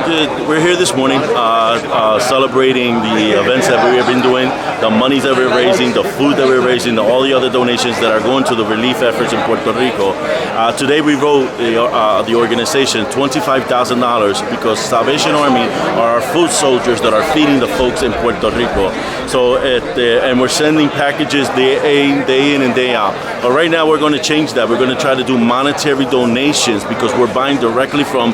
we're here this morning celebrating the events that we have been doing, the monies that we're raising, the food that we're raising, all the other donations that are going to the relief efforts in Puerto Rico. Today we wrote the organization $25,000 because Salvation Army are our food soldiers that are feeding the folks in Puerto Rico. So and we're sending packages day in and day out. But right now we're going to change that. We're going to try to do monetary donations because we're buying directly from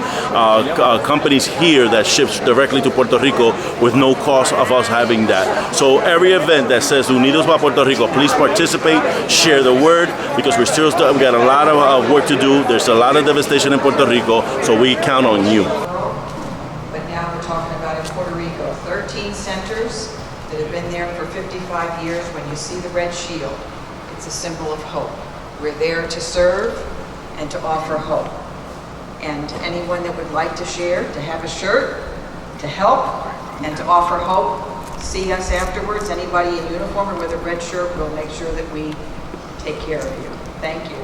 companies here that ships directly to Puerto Rico with no cost of us having that. So every event that says Unidos pa Puerto Rico, please participate, share the word, because we got a lot of work to do. There's a lot of devastation in Puerto Rico, so we count on you. But now we're talking about in Puerto Rico, 13 centers that have been there for 55 years. When you see the red shield, it's a symbol of hope. We're there to serve and to offer hope. And anyone that would like to share, to have a shirt, to help, and to offer hope, see us afterwards. Anybody in uniform or with a red shirt, we'll make sure that we take care of you. Thank you.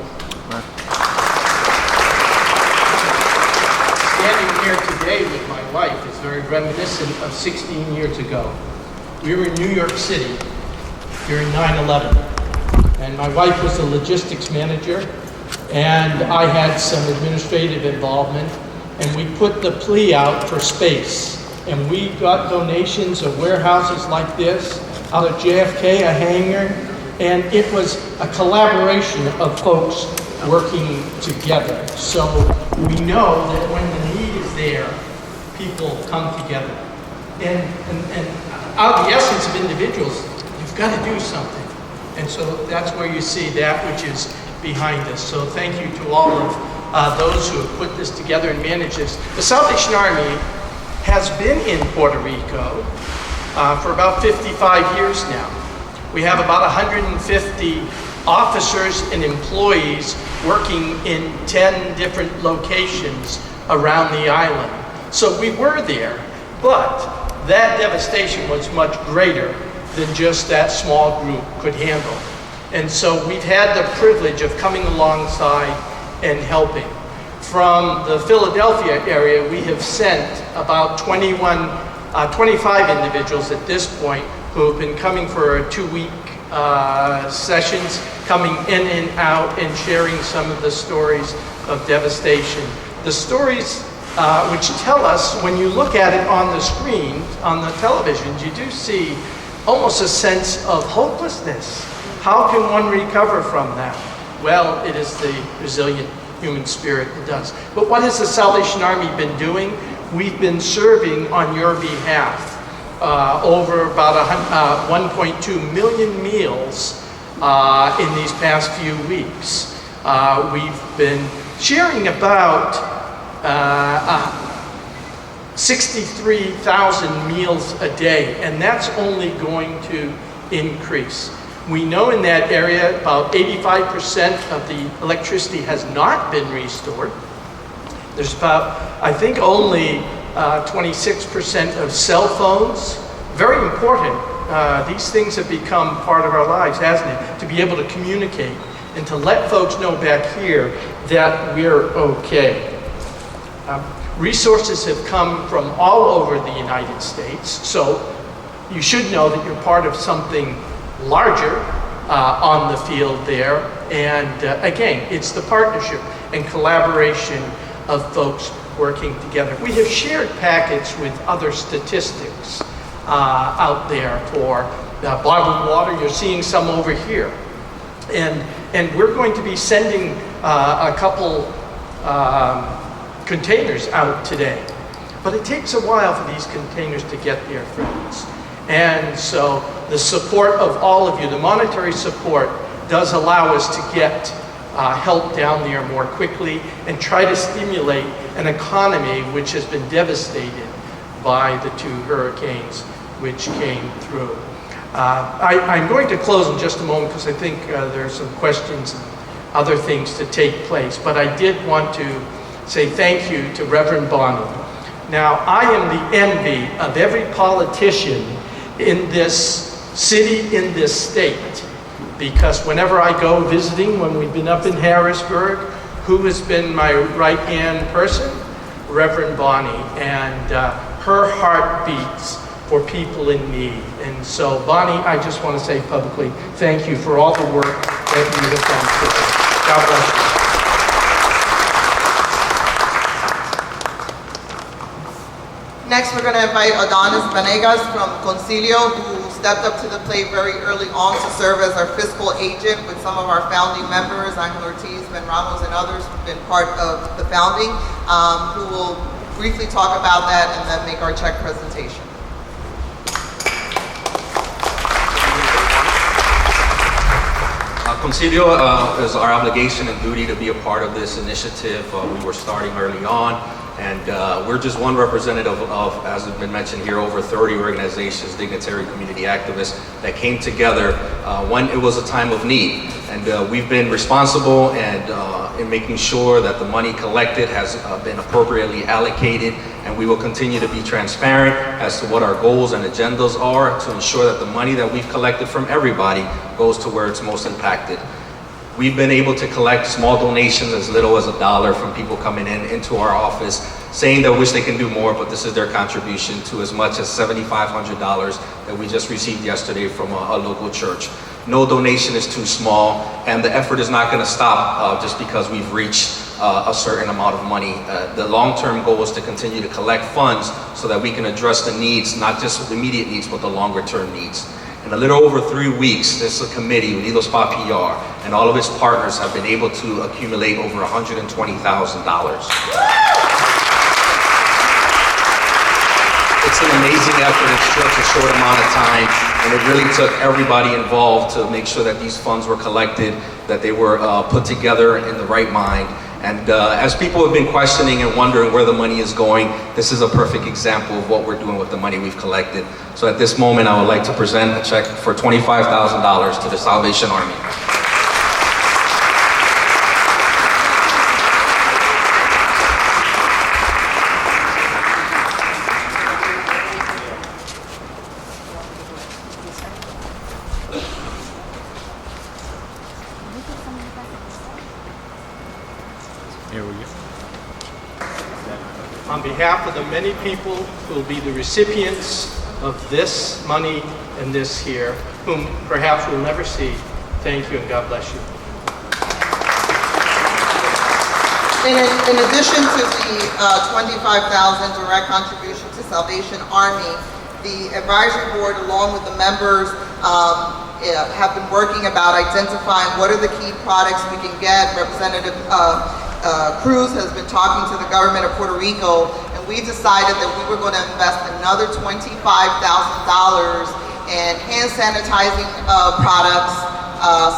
Standing here today with my wife is very reminiscent of 16 years ago. We were in New York City during 9/11, and my wife was a logistics manager, and I had some administrative involvement, and we put the plea out for space. And we got donations of warehouses like this, out of JFK, a hangar, and it was a collaboration of folks working together. So we know that when the need is there, people come together. And out of the essence of individuals, you've got to do something. And so that's where you see that which is behind us. So thank you to all of those who have put this together and managed this. The Salvation Army has been in Puerto Rico for about 55 years now. We have about 150 officers and employees working in 10 different locations around the island. So we were there, but that devastation was much greater than just that small group could handle. And so we've had the privilege of coming alongside and helping. From the Philadelphia area, we have sent about 25 individuals at this point who have been coming for 2-week sessions, coming in and out and sharing some of the stories of devastation. The stories which tell us, when you look at it on the screen, on the televisions, you do see almost a sense of hopelessness. How can one recover from that? Well, it is the resilient human spirit that does. But what has the Salvation Army been doing? We've been serving on your behalf. Over about 1.2 million meals in these past few weeks. We've been sharing about 63,000 meals a day, and that's only going to increase. We know in that area about 85% of the electricity has not been restored. There's about, I think, only 26% of cell phones. Very important. These things have become part of our lives, hasn't it? To be able to communicate and to let folks know back here that we're okay. Resources have come from all over the United States, so you should know that you're part of something larger on the field there. And again, it's the partnership and collaboration of folks working together. We have shared packets with other statistics out there for bottled water. You're seeing some over here. And we're going to be sending a couple containers out today. But it takes a while for these containers to get there, friends. And so the support of all of you, the monetary support, does allow us to get help down there more quickly and try to stimulate an economy which has been devastated by the 2 hurricanes which came through. I'm going to close in just a moment because I think there are some questions and other things to take place, but I did want to say thank you to Reverend Bonnie. Now, I am the envy of every politician in this city, in this state, because whenever I go visiting, when we've been up in Harrisburg, who has been my right-hand person? Reverend Bonnie, and her heart beats for people in need. And so, Bonnie, I just want to say publicly, thank you for all the work that you have done today. God bless you. Next, we're going to invite Adonis Vanegas from Concilio, who stepped up to the plate very early on to serve as our fiscal agent with some of our founding members, Angel Ortiz, Ben Ramos, and others who've been part of the founding, who will briefly talk about that and then make our check presentation. Concilio is our obligation and duty to be a part of this initiative. We were starting early on, and we're just one representative of, as has been mentioned here, over 30 organizations, dignitary community activists that came together when it was a time of need. And we've been responsible and in making sure that the money collected has been appropriately allocated, and we will continue to be transparent as to what our goals and agendas are to ensure that the money that we've collected from everybody goes to where it's most impacted. We've been able to collect small donations as little as $1 from people coming into our office, saying they wish they can do more, but this is their contribution, to as much as $7,500 that we just received yesterday from a local church. No donation is too small, and the effort is not going to stop just because we've reached a certain amount of money. The long-term goal is to continue to collect funds so that we can address the needs, not just the immediate needs, but the longer-term needs. In a little over 3 weeks, this committee, UnidosPaPR, and all of its partners have been able to accumulate over $120,000. It's an amazing effort in such a short amount of time, and it really took everybody involved to make sure that these funds were collected, that they were put together in the right mind. And as people have been questioning and wondering where the money is going, this is a perfect example of what we're doing with the money we've collected. So at this moment, I would like to present a check for $25,000 to the Salvation Army. Here we go. On behalf of the many people who will be the recipients of this money and this here, whom perhaps we'll never see, thank you and God bless you. In addition to the $25,000 direct contribution to Salvation Army, the advisory board, along with the members, have been working about identifying what are the key products we can get. Representative Cruz has been talking to the government of Puerto Rico, and we decided that we were going to invest another $25,000 in hand sanitizing products,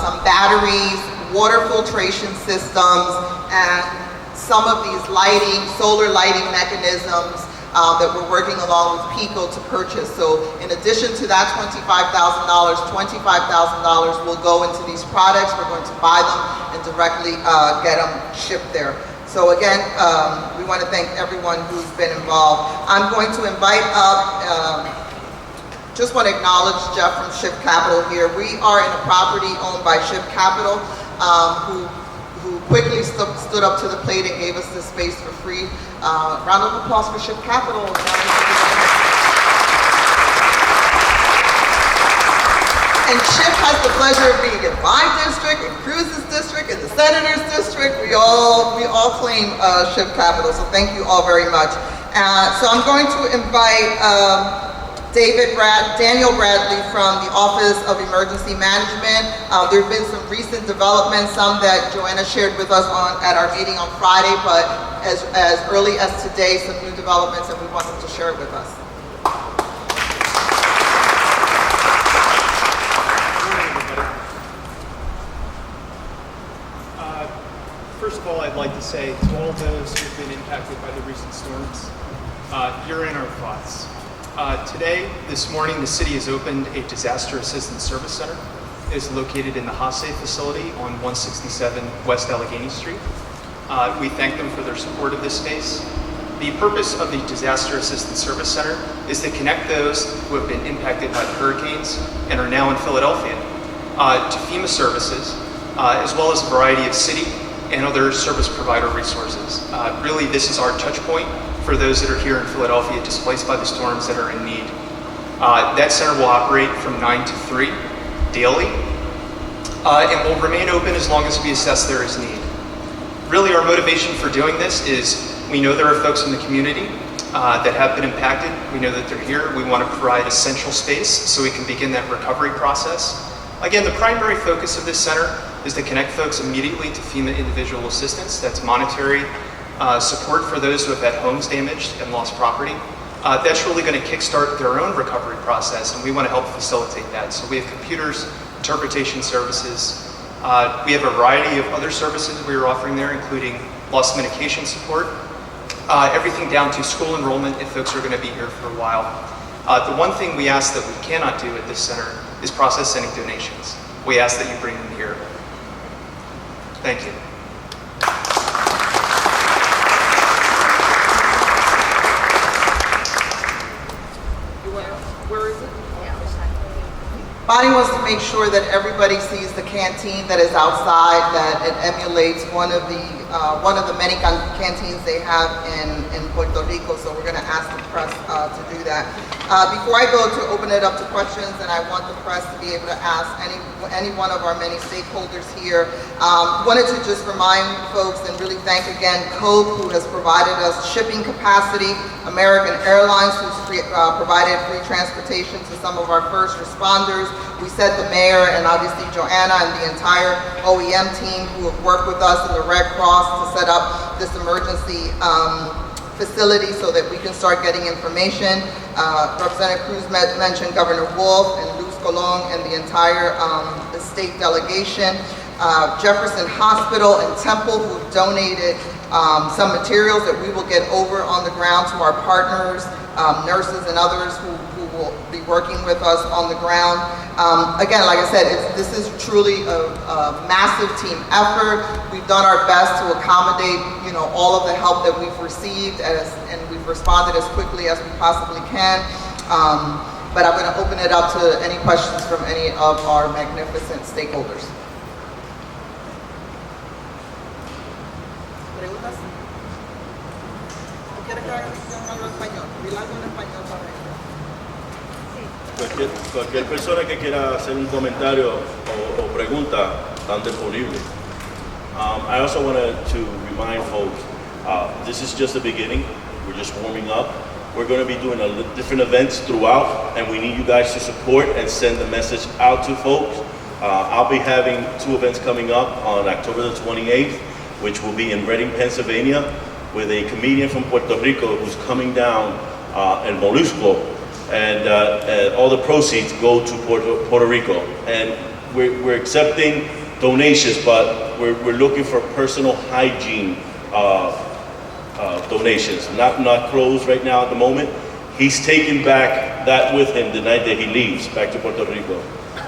some batteries, water filtration systems, and some of these solar lighting mechanisms that we're working along with PICO to purchase. So in addition to that $25,000 will go into these products. We're going to buy them and directly get them shipped there. So again, we want to thank everyone who's been involved. I'm going to invite up, just want to acknowledge Jeff from Ship Capital here. We are in a property owned by Ship Capital, who quickly stood up to the plate and gave us this space for free. Round of applause for Ship Capital. And Ship has the pleasure of being in my district, in Cruz's district, in the Senator's district. We all claim Ship Capital, so thank you all very much. So I'm going to invite Daniel Bradley from the Office of Emergency Management. There have been some recent developments, some that Joanna shared with us at our meeting on Friday, but as early as today, some new developments, and we want them to share it with us. First of all, I'd like to say to all those who've been impacted by the recent storms, you're in our thoughts. This morning, the city has opened a disaster assistance service center. It is located in the Hasse facility on 167 West Allegheny Street. We thank them for their support of this space. The purpose of the Disaster Assistance Service Center is to connect those who have been impacted by the hurricanes and are now in Philadelphia to FEMA services, as well as a variety of city, and other service provider resources. Really, this is our touch point for those that are here in Philadelphia displaced by the storms that are in need. That center will operate from 9 to 3 daily, and will remain open as long as we assess there is need. Really, our motivation for doing this is we know there are folks in the community that have been impacted. We know that they're here. We want to provide essential space so we can begin that recovery process. Again, the primary focus of this center is to connect folks immediately to FEMA individual assistance. That's monetary support for those who have had homes damaged and lost property. That's really going to kickstart their own recovery process, and we want to help facilitate that. So we have computers, interpretation services. We have a variety of other services we are offering there, including loss medication support, everything down to school enrollment if folks are going to be here for a while. The one thing we ask that we cannot do at this center is process any donations. We ask that you bring them here. Thank you. Where is it? Bonnie wants to make sure that everybody sees the canteen that is outside, that it emulates one of the many canteens they have in Puerto Rico. So we're going to ask the press to do that. Before I go to open it up to questions, and I want the press to be able to ask any one of our many stakeholders here, wanted to just remind folks and really thank again Coke, who has provided us shipping capacity, American Airlines, who's provided free transportation to some of our first responders. We said the mayor and obviously Joanna and the entire OEM team who have worked with us in the Red Cross to set up this emergency facility so that we can start getting information. Representative Cruz mentioned Governor Wolf and Luz Colon and the entire the state delegation. Jefferson Hospital and Temple, who have donated some materials that we will get over on the ground to our partners, nurses and others who will be working with us on the ground. Again, like I said, this is truly a massive team effort. We've done our best to accommodate, all of the help that we've received, and we've responded as quickly as we possibly can. But I'm going to open it up to any questions from any of our magnificent stakeholders. ¿Preguntas? ¿O quieres que haga algo en español? Dile algo en español para ellos. Cualquier persona que quiera hacer un comentario o pregunta están disponibles. I also wanted to remind folks, this is just the beginning. We're just warming up. We're going to be doing different events throughout, and we need you guys to support and send the message out to folks. I'll be having 2 events coming up on October the 28th, which will be in Reading, Pennsylvania, with a comedian from Puerto Rico who's coming down in Molusco. And all the proceeds go to Puerto Rico. And we're accepting donations, but we're looking for personal hygiene donations. Not clothes right now at the moment. He's taking back that with him the night that he leaves back to Puerto Rico.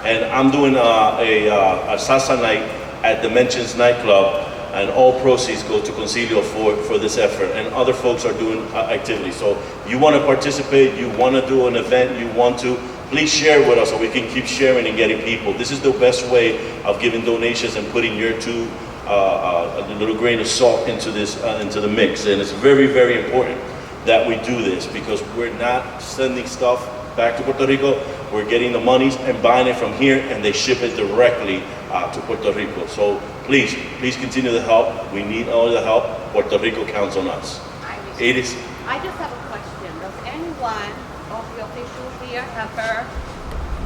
And I'm doing a salsa night at Dimensions nightclub, and all proceeds go to Concilio for this effort, and other folks are doing activities. So you want to participate, you want to do an event, please share with us so we can keep sharing and getting people. This is the best way of giving donations and putting your a little grain of salt into the mix. And it's very, very important that we do this, because we're not sending stuff back to Puerto Rico. We're getting the monies and buying it from here, and they ship it directly to Puerto Rico. So please continue to help. We need all the help. Puerto Rico counts on us. I just have a question. Does anyone of the officials here have heard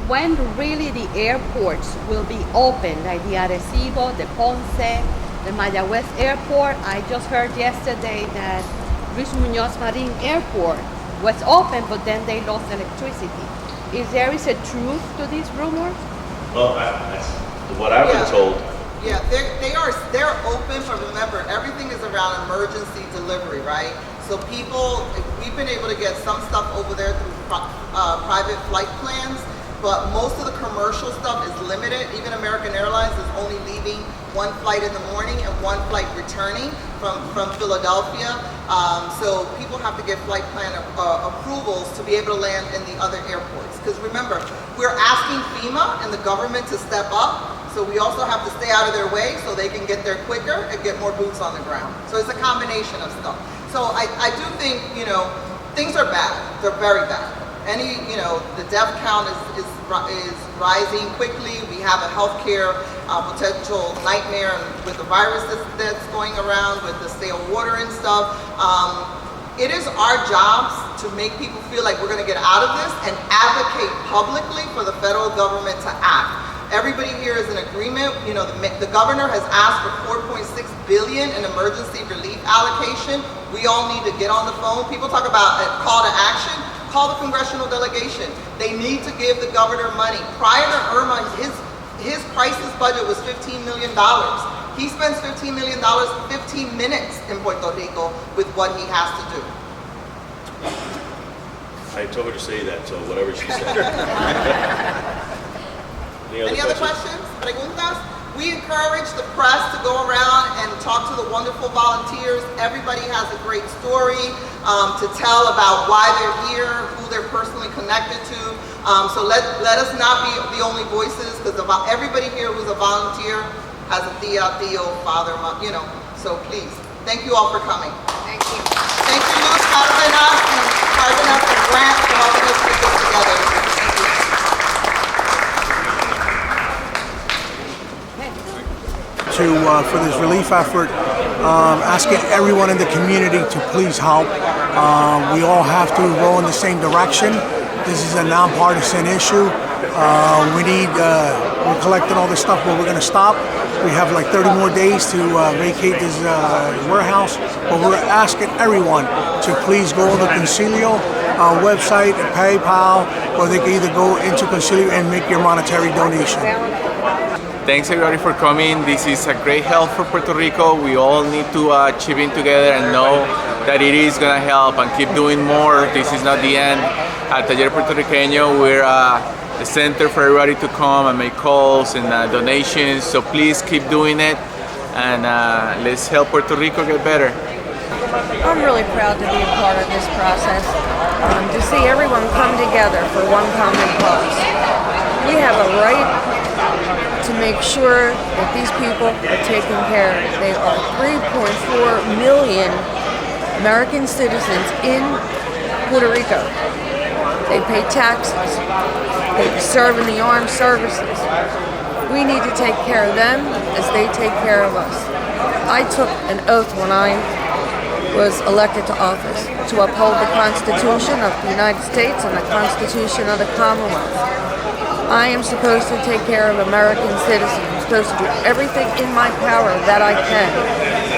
when really the airports will be open, like the Arecibo, the Ponce, the Mayagüez airport? I just heard yesterday that Luis Muñoz Marin Airport was open, but then they lost electricity. Is there a truth to these rumors? Well, that's what I've been told. Yeah, they're open, but remember, everything is around emergency delivery, right? So we've been able to get some stuff over there through private flight plans, but most of the commercial stuff is limited. Even American Airlines is only leaving 1 flight in the morning and 1 flight returning from Philadelphia. So people have to get flight plan approvals to be able to land in the other airports. Because remember, we're asking FEMA and the government to step up So we also have to stay out of their way so they can get there quicker and get more boots on the ground. So it's a combination of stuff. So I do think, things are bad. They're very bad. The death count is rising quickly. We have a healthcare potential nightmare with the virus that's going around, with the stale water and stuff. It is our jobs to make people feel like we're going to get out of this and advocate publicly for the federal government to act. Everybody here is in agreement. The governor has asked for $4.6 billion in emergency relief allocation. We all need to get on the phone. People talk about a call to action. Call the congressional delegation. They need to give the governor money. Prior to Irma, his crisis budget was $15 million. He spends $15 million 15 minutes in Puerto Rico with what he has to do. I told her to say that, so whatever she said. Any other questions? Preguntas? We encourage the press to go around and talk to the wonderful volunteers. Everybody has a great story to tell about why they're here, who they're personally connected to. So let us not be the only voices, because everybody here who's a volunteer has a tia, tío, father, so please, thank you all for coming. Thank you. Thank you, Luz Cardenas and Grant for helping us put this together. Thank you. For this relief effort, asking everyone in the community to please help. We all have to row in the same direction. This is a nonpartisan issue. We're collecting all this stuff, but we're going to stop. We have like 30 more days to vacate this warehouse, but we're asking everyone to please go on the Concilio website, PayPal, or they can either go into Concilio and make your monetary donation. Thanks everybody for coming. This is a great help for Puerto Rico. We all need to chip in together and know that it is going to help and keep doing more. This is not the end. At Taller Puertorriqueño, we're a center for everybody to come and make calls and donations. So please keep doing it and let's help Puerto Rico get better. I'm really proud to be a part of this process, to see everyone come together for one common cause. We have a right to make sure that these people are taken care of. They are 3.4 million American citizens in Puerto Rico. They pay taxes. They serve in the armed services. We need to take care of them as they take care of us. I took an oath when I was elected to office to uphold the Constitution of the United States and the Constitution of the Commonwealth. I am supposed to take care of American citizens. I'm supposed to do everything in my power that I can.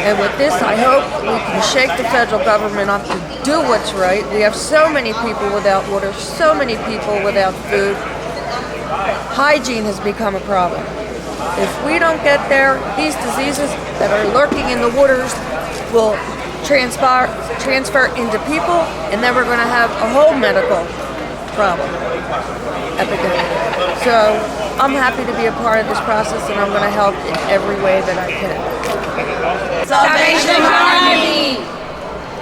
And with this, I hope we can shake the federal government up to do what's right. We have so many people without water, so many people without food. Hygiene has become a problem. If we don't get there, these diseases that are lurking in the waters will transfer into people, and then we're going to have a whole medical problem. Epidemic. So I'm happy to be a part of this process, and I'm going to help in every way that I can. Salvation Army!